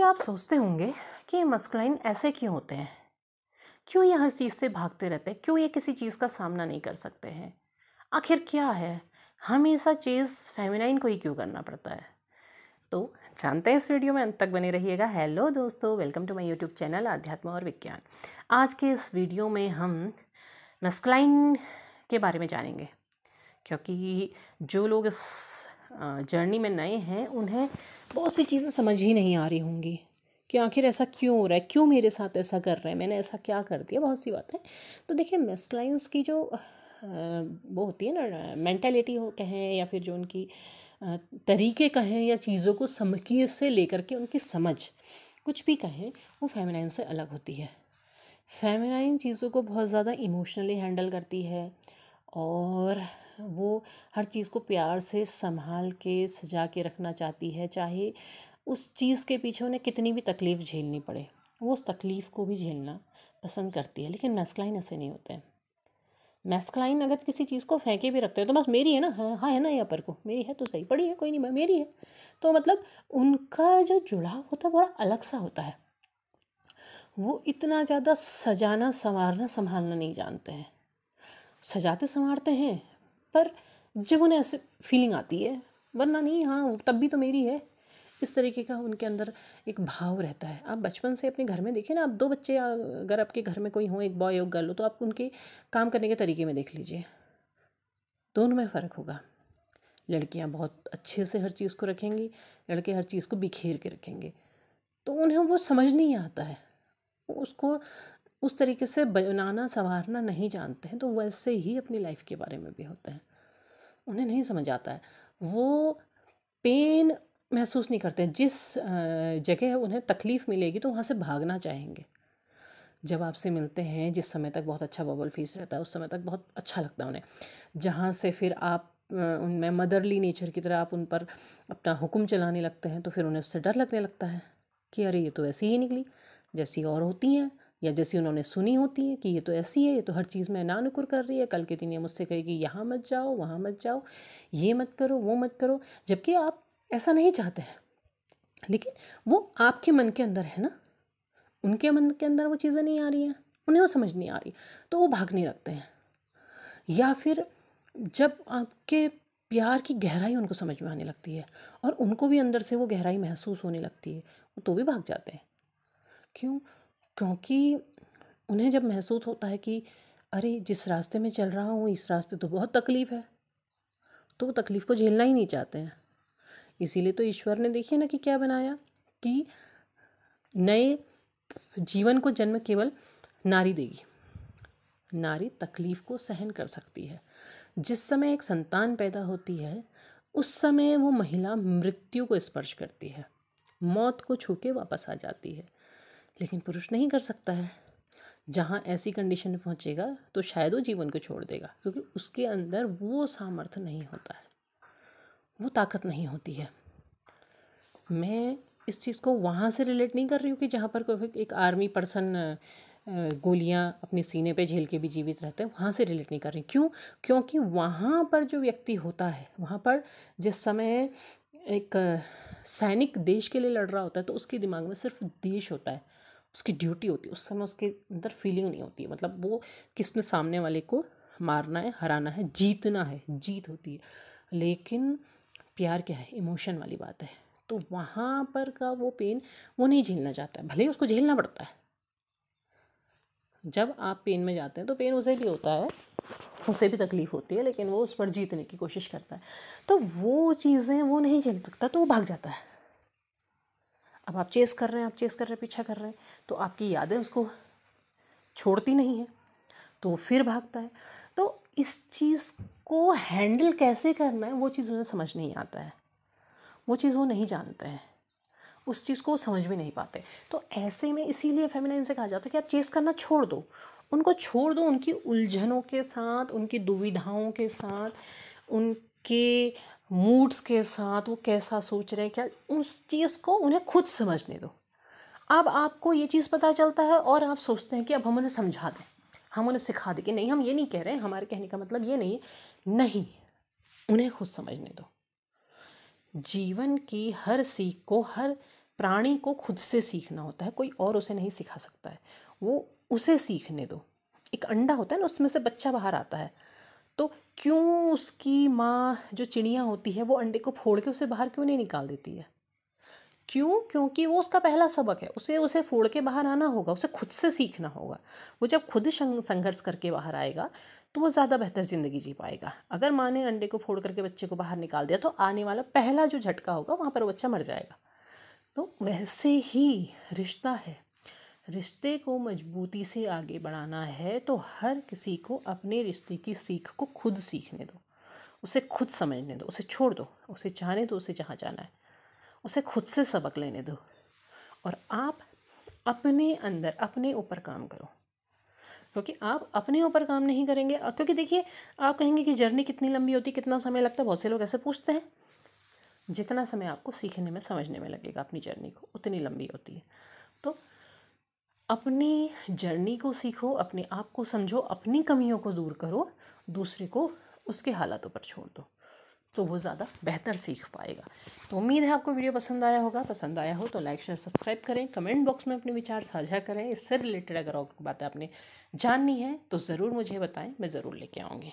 आप सोचते होंगे कि मस्कुलाइन ऐसे क्यों होते हैं, क्यों ये हर चीज़ से भागते रहते हैं, क्यों ये किसी चीज़ का सामना नहीं कर सकते हैं, आखिर क्या है, हमेशा चीज़ फेमिनाइन को ही क्यों करना पड़ता है। तो जानते हैं इस वीडियो में, अंत तक बने रहिएगा। हेलो दोस्तों, welcome to my YouTube channel अध्यात्म और विज्ञान। आज के इस वीडियो में हम मस्कुलाइन के बारे में जानेंगे, क्योंकि जो लोग इस जर्नी में नए हैं उन्हें बहुत सी चीज़ें समझ ही नहीं आ रही होंगी कि आखिर ऐसा क्यों हो रहा है, क्यों मेरे साथ ऐसा कर रहे हैं, मैंने ऐसा क्या कर दिया, बहुत सी बातें। तो देखिए, मस्कुलाइन्स की जो वो होती है ना, मेंटालिटी हो कहें या फिर जो उनकी तरीके कहें या चीज़ों को समझिए से लेकर के उनकी समझ कुछ भी कहें, वो फेमिनाइन से अलग होती है। फेमिनाइन चीज़ों को बहुत ज़्यादा इमोशनली हैंडल करती है और वो हर चीज़ को प्यार से संभाल के सजा के रखना चाहती है, चाहे उस चीज़ के पीछे उन्हें कितनी भी तकलीफ़ झेलनी पड़े, वो उस तकलीफ़ को भी झेलना पसंद करती है। लेकिन मैस्कुलाइन ऐसे नहीं होते हैं। मैस्कुलाइन अगर किसी चीज़ को फेंके भी रखते हैं तो बस मेरी है ना, हाँ है ना, यहाँ पर को मेरी है तो सही, पड़ी है कोई नहीं, मेरी है। तो मतलब उनका जो जुड़ाव होता है बड़ा अलग सा होता है। वो इतना ज़्यादा सजाना संवारना संभालना नहीं जानते हैं। सजाते संवारते हैं पर जब उन्हें ऐसे फीलिंग आती है, वरना नहीं, हाँ तब भी तो मेरी है, इस तरीके का उनके अंदर एक भाव रहता है। आप बचपन से अपने घर में देखिए ना, आप दो बच्चे अगर आपके घर में कोई हो, एक बॉय और गर्ल हो, तो आप उनके काम करने के तरीके में देख लीजिए, दोनों में फ़र्क होगा। लड़कियां बहुत अच्छे से हर चीज़ को रखेंगी, लड़के हर चीज़ को बिखेर के रखेंगे। तो उन्हें वो समझ नहीं आता है, उसको उस तरीके से बनाना संवारना नहीं जानते हैं। तो वैसे ही अपनी लाइफ के बारे में भी होता है, उन्हें नहीं समझ आता है। वो पेन महसूस नहीं करते हैं। जिस जगह उन्हें तकलीफ़ मिलेगी तो वहाँ से भागना चाहेंगे। जब आपसे मिलते हैं, जिस समय तक बहुत अच्छा बबल फेस रहता है, उस समय तक बहुत अच्छा लगता है उन्हें। जहाँ से फिर आप उनमें मदरली नेचर की तरह आप उन पर अपना हुक्म चलाने लगते हैं, तो फिर उन्हें उससे डर लगने लगता है कि अरे ये तो ऐसी ही निकली जैसी और होती हैं, या जैसी उन्होंने सुनी होती है कि ये तो ऐसी है, ये तो हर चीज़ में ना नुकुर कर रही है। कल के दिन ये मुझसे कहेगी यहाँ मत जाओ, वहाँ मत जाओ, ये मत करो, वो मत करो, जबकि आप ऐसा नहीं चाहते हैं। लेकिन वो आपके मन के अंदर है ना, उनके मन के अंदर वो चीज़ें नहीं आ रही हैं, उन्हें वो समझ नहीं आ रही, तो वो भागने लगते हैं। या फिर जब आपके प्यार की गहराई उनको समझ में आने लगती है और उनको भी अंदर से वो गहराई महसूस होने लगती है, वो तो भी भाग जाते हैं। क्यों? क्योंकि उन्हें जब महसूस होता है कि अरे जिस रास्ते में चल रहा हूँ इस रास्ते तो बहुत तकलीफ़ है, तो वो तकलीफ़ को झेलना ही नहीं चाहते हैं। इसीलिए तो ईश्वर ने देखिए ना कि क्या बनाया, कि नए जीवन को जन्म केवल नारी देगी। नारी तकलीफ़ को सहन कर सकती है। जिस समय एक संतान पैदा होती है उस समय वो महिला मृत्यु को स्पर्श करती है, मौत को छू के वापस आ जाती है। लेकिन पुरुष नहीं कर सकता है। जहाँ ऐसी कंडीशन में पहुँचेगा तो शायद वो जीवन को छोड़ देगा, क्योंकि उसके अंदर वो सामर्थ्य नहीं होता है, वो ताकत नहीं होती है। मैं इस चीज़ को वहाँ से रिलेट नहीं कर रही हूँ कि जहाँ पर कोई एक आर्मी पर्सन गोलियाँ अपने सीने पे झेल के भी जीवित रहते हैं, वहाँ से रिलेट नहीं कर रही। क्यों? क्योंकि वहाँ पर जो व्यक्ति होता है, वहाँ पर जिस समय एक सैनिक देश के लिए लड़ रहा होता है तो उसके दिमाग में सिर्फ देश होता है, उसकी ड्यूटी होती है। उस समय उसके अंदर फीलिंग नहीं होती है, मतलब वो किसने सामने वाले को मारना है, हराना है, जीतना है, जीत होती है। लेकिन प्यार क्या है? इमोशन वाली बात है। तो वहाँ पर का वो पेन वो नहीं झेलना चाहता है, भले ही उसको झेलना पड़ता है। जब आप पेन में जाते हैं तो पेन उसे भी होता है, उसे भी तकलीफ़ होती है, लेकिन वो उस पर जीतने की कोशिश करता है। तो वो चीज़ें वो नहीं झेल सकता, तो वो भाग जाता है। अब आप चेस कर रहे हैं, आप चेस कर रहे हैं, पीछा कर रहे हैं, तो आपकी यादें उसको छोड़ती नहीं है, तो वो फिर भागता है। तो इस चीज़ को हैंडल कैसे करना है वो चीज़ उन्हें समझ नहीं आता है, वो चीज़ वो नहीं जानते हैं, उस चीज़ को वो समझ भी नहीं पाते। तो ऐसे में इसीलिए फेमिनाइन से कहा जाता है कि आप चेस करना छोड़ दो, उनको छोड़ दो, उनकी उलझनों के साथ, उनकी दुविधाओं के साथ, उनके मूड्स के साथ, वो कैसा सोच रहे हैं क्या, उस चीज़ को उन्हें खुद समझने दो। अब आपको ये चीज़ पता चलता है और आप सोचते हैं कि अब हम उन्हें समझा दें, हम उन्हें सिखा दें कि नहीं, हम ये नहीं कह रहे हैं, हमारे कहने का मतलब ये नहीं है। नहीं, उन्हें खुद समझने दो। जीवन की हर सीख को, हर प्राणी को खुद से सीखना होता है, कोई और उसे नहीं सिखा सकता है, वो उसे सीखने दो। एक अंडा होता है ना, उसमें से बच्चा बाहर आता है, तो क्यों उसकी माँ जो चिड़िया होती है वो अंडे को फोड़ के उसे बाहर क्यों नहीं निकाल देती है? क्यों? क्योंकि वो उसका पहला सबक है, उसे उसे फोड़ के बाहर आना होगा, उसे खुद से सीखना होगा। वो जब खुद संघर्ष करके बाहर आएगा तो वो ज़्यादा बेहतर ज़िंदगी जी पाएगा। अगर माँ ने अंडे को फोड़ करके बच्चे को बाहर निकाल दिया तो आने वाला पहला जो झटका होगा वहाँ पर वो बच्चा मर जाएगा। तो वैसे ही रिश्ता है, रिश्ते को मजबूती से आगे बढ़ाना है तो हर किसी को अपने रिश्ते की सीख को खुद सीखने दो, उसे खुद समझने दो, उसे छोड़ दो, उसे जाने दो, उसे जहाँ जाना है, उसे खुद से सबक लेने दो। और आप अपने अंदर अपने ऊपर काम करो, क्योंकि आप अपने ऊपर काम नहीं करेंगे। क्योंकि देखिए, आप कहेंगे कि जर्नी कितनी लंबी होती है, कितना समय लगता है, बहुत से लोग ऐसे पूछते हैं। जितना समय आपको सीखने में समझने में लगेगा अपनी जर्नी को, उतनी लंबी होती है। तो अपनी जर्नी को सीखो, अपने आप को समझो, अपनी कमियों को दूर करो, दूसरे को उसके हालातों पर छोड़ दो, तो वो ज़्यादा बेहतर सीख पाएगा। तो उम्मीद है आपको वीडियो पसंद आया होगा। पसंद आया हो तो लाइक शेयर सब्सक्राइब करें, कमेंट बॉक्स में अपने विचार साझा करें। इससे रिलेटेड अगर और बातें आपने जाननी है तो ज़रूर मुझे बताएं, मैं ज़रूर लेके आऊँगी।